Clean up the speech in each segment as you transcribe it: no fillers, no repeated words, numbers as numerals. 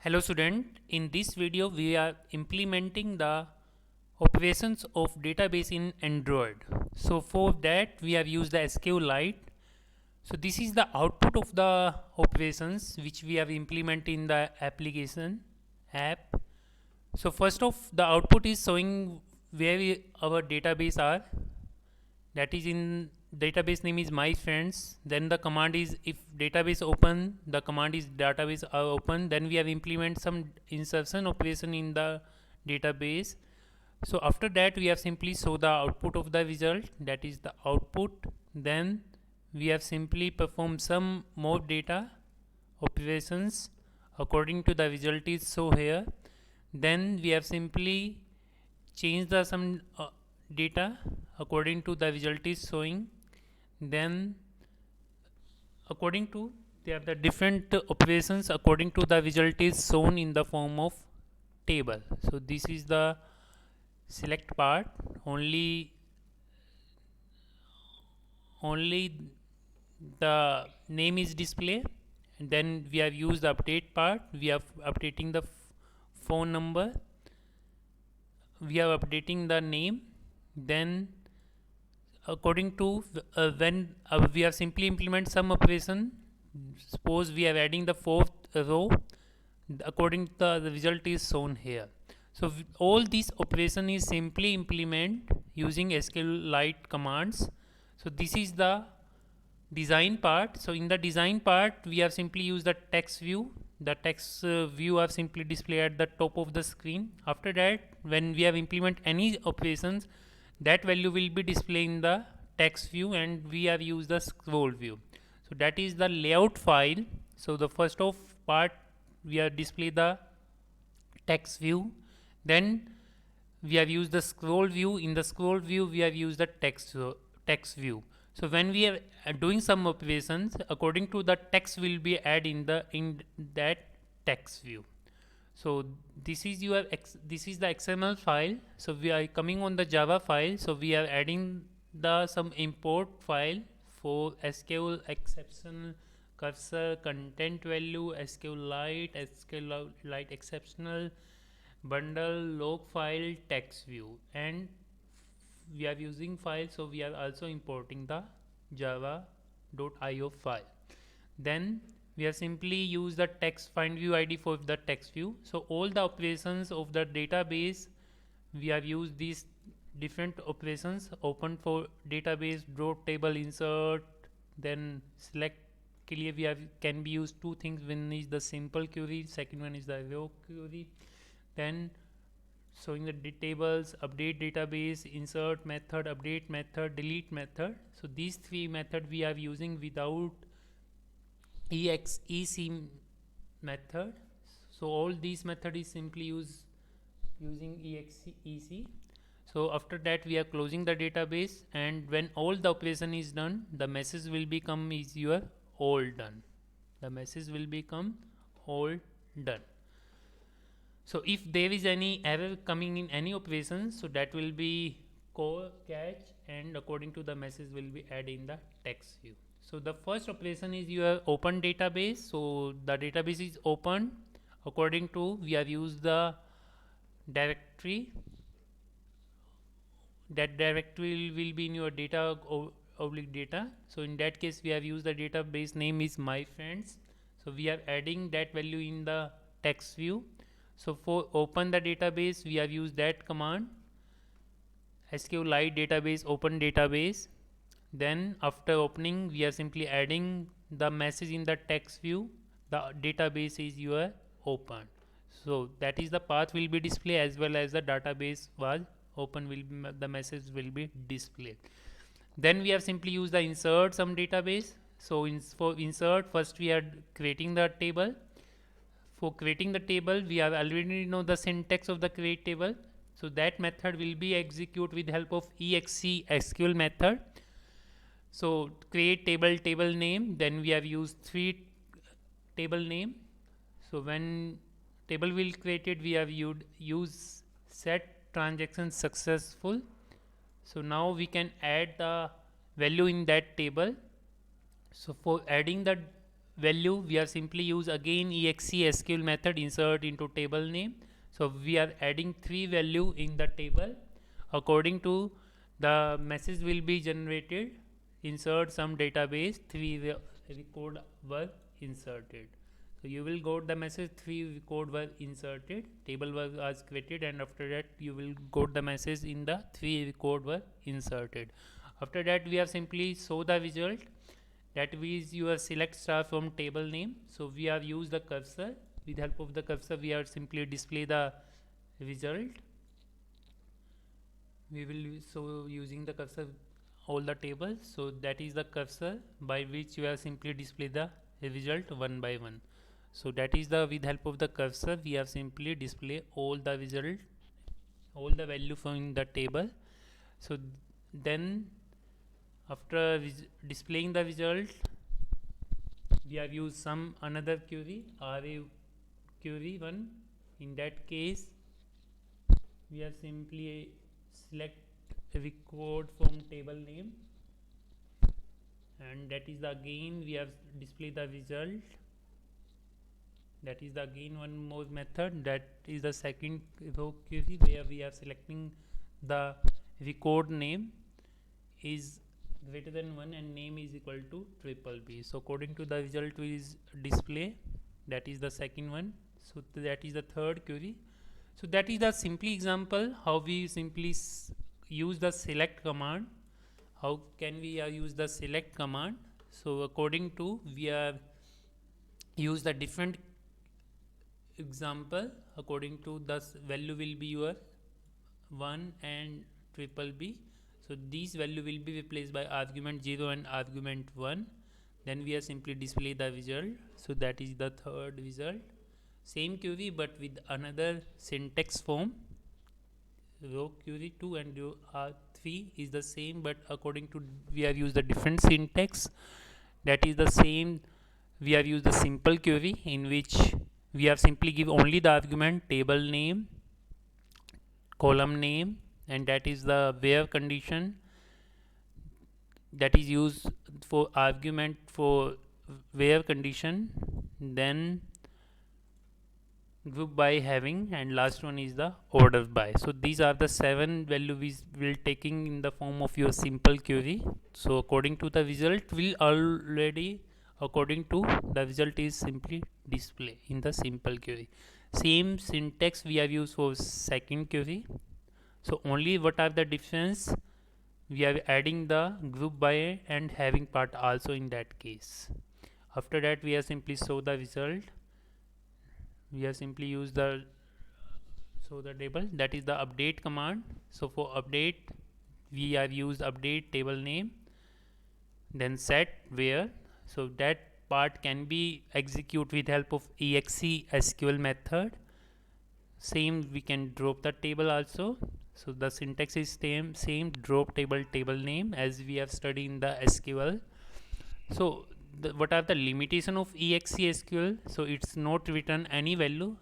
Hello student, in this video we are implementing the operations of database in Android. So for that we have used the SQLite. So this is the output of the operations which we have implemented in the application app. So first of the output is showing where our database are, that is in database name is my friends. Then the command is if database open, the command is database are open. Then we have implement some insertion operation in the database. So after that we have simply show the output of the result, that is the output. Then we have simply performed some more data operations according to the result is show here. Then we have simply changed the some data according to the result is showing. Then according to they are the different operations according to the result is shown in the form of table. So this is the select part, only the name is display, and then we have used the update part, we are updating the phone number, we are updating the name. Then according to when we have simply implement some operation, suppose we are adding the fourth row, according to the result is shown here. So all this operation is simply implement using SQLite commands. So this is the design part. So in the design part we have simply used the text view. The text view are simply displayed at the top of the screen. After that, when we have implement any operations, that value will be displayed in the text view, and we have used the scroll view. So that is the layout file. So the first of part we have display the text view, then we have used the scroll view. In the scroll view we have used the text view. So when we are doing some operations, according to the text will be add in that text view. So this is this is the XML file. So we are coming on the Java file. So we are adding the some import file for SQL exceptional cursor, content value, SQLite exceptional, bundle, log file, text view, and we are using file, so we are also importing the java.io file. Then we have simply use the text find view id for the text view. So all the operations of the database, we have used these different operations. Open for database, draw table, insert, then select के लिए we have can be used two things. One is the simple query, second one is the row query. Then showing the tables, update database, insert method, update method, delete method. So these three method we are using without exec method. So all these method is simply using exec. So after that we are closing the database, and when all the operation is done, the message will become is your all done. The message will become all done. So if there is any error coming in any operation, so that will be catch, and according to the message will be add in the text view. So the first operation is your open database. So the database is open. According to we have used the directory. That directory will be in your data oblique data. So in that case we have used the database name is my friends. So we are adding that value in the text view. So for open the database we have used that command, SQLite database open database. Then after opening we are simply adding the message in the text view, the database is your open. So that is the path will be displayed, as well as the database was open will be, the message will be displayed. Then we have simply used the insert some database. So for insert, first we are creating the table. For creating the table we have already know the syntax of the create table. So that method will be execute with help of exec SQL method. So create table name, then we have used three table name. So when table will created, we have use set transaction successful. So now we can add the value in that table. So for adding the value, we are simply use again exe SQL method insert into table name. So we are adding 3 value in the table. According to the message will be generated, insert some database, 3 record were inserted. So you will got the message 3 record were inserted, table was created, and after that you will got the message in the 3 record were inserted. After that we have simply show the result, that is your select star from table name. So we have used the cursor, with help of the cursor we are simply display the result. We will so using the cursor all the tables, so that is the cursor by which you are simply display the result one by one. So that is the, with help of the cursor we have simply display all the result, all the value from the table. So then after displaying the result, we have used some another query, array query one. In that case we have simply select record from table name, and that is the again we have display the result. That is the again one more method, that is the second row query, where we are selecting the record name is greater than 1 and name is equal to triple B. So according to the result is display, that is the second one. So that is the third query. So that is the simply example how we simply use the select command. How can we use the select command? So according to we are use the different example, according to the value will be your 1 and triple B. So these value will be replaced by argument 0 and argument 1. Then we are simply display the result. So that is the third result. Same query but with another syntax form. Row query 2 and row 3 is the same, but according to we have used the different syntax. That is the same, we have used the simple query in which we have simply give only the argument table name, column name, and that is the where condition that is used for argument for where condition, then group by having, and last one is the order by. So these are the 7 value we will taking in the form of your simple query. So according to the result will already, according to the result is simply display in the simple query. Same syntax we have used for second query. So only what are the difference, we are adding the group by and having part also in that case. After that we are simply show the result. We have simply use the show the table, that is the update command. So for update we have used update table name, then set where. So that part can be execute with help of exe SQL method. Same we can drop the table also. So the syntax is same drop table name as we have studied in the SQL. So what are the limitation of exe SQL? So it's not written any value.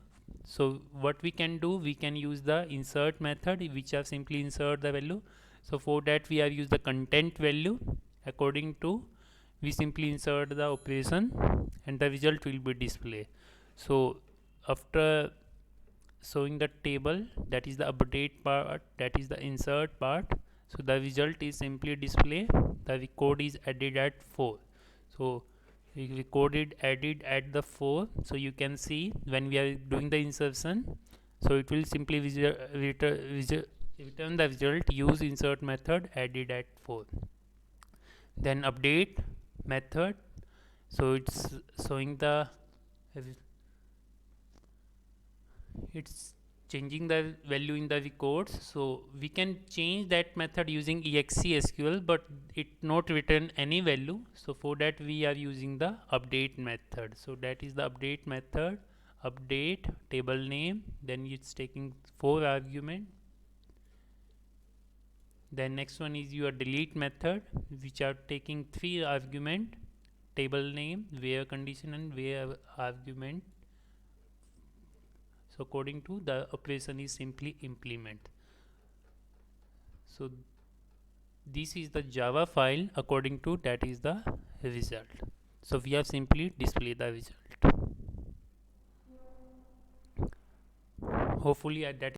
So what we can do, we can use the insert method, which are simply insert the value. So for that we have used the content value. According to we simply insert the operation and the result will be displayed. So after showing the table, that is the update part, that is the insert part. So the result is simply display, the record is added at 4. So we recorded added at the 4. So you can see when we are doing the insertion, so it will simply return the result, use insert method added at 4. Then update method, so it's showing the, it's changing the value in the records. So we can change that method using exe SQL, but it not return any value. So for that we are using the update method. So that is the update method, update table name, then it's taking 4 argument. Then next one is your delete method, which are taking 3 argument, table name, where condition, and where argument. So according to the operation is simply implement. So this is the Java file, according to that is the result. So we have simply display the result. Hopefully that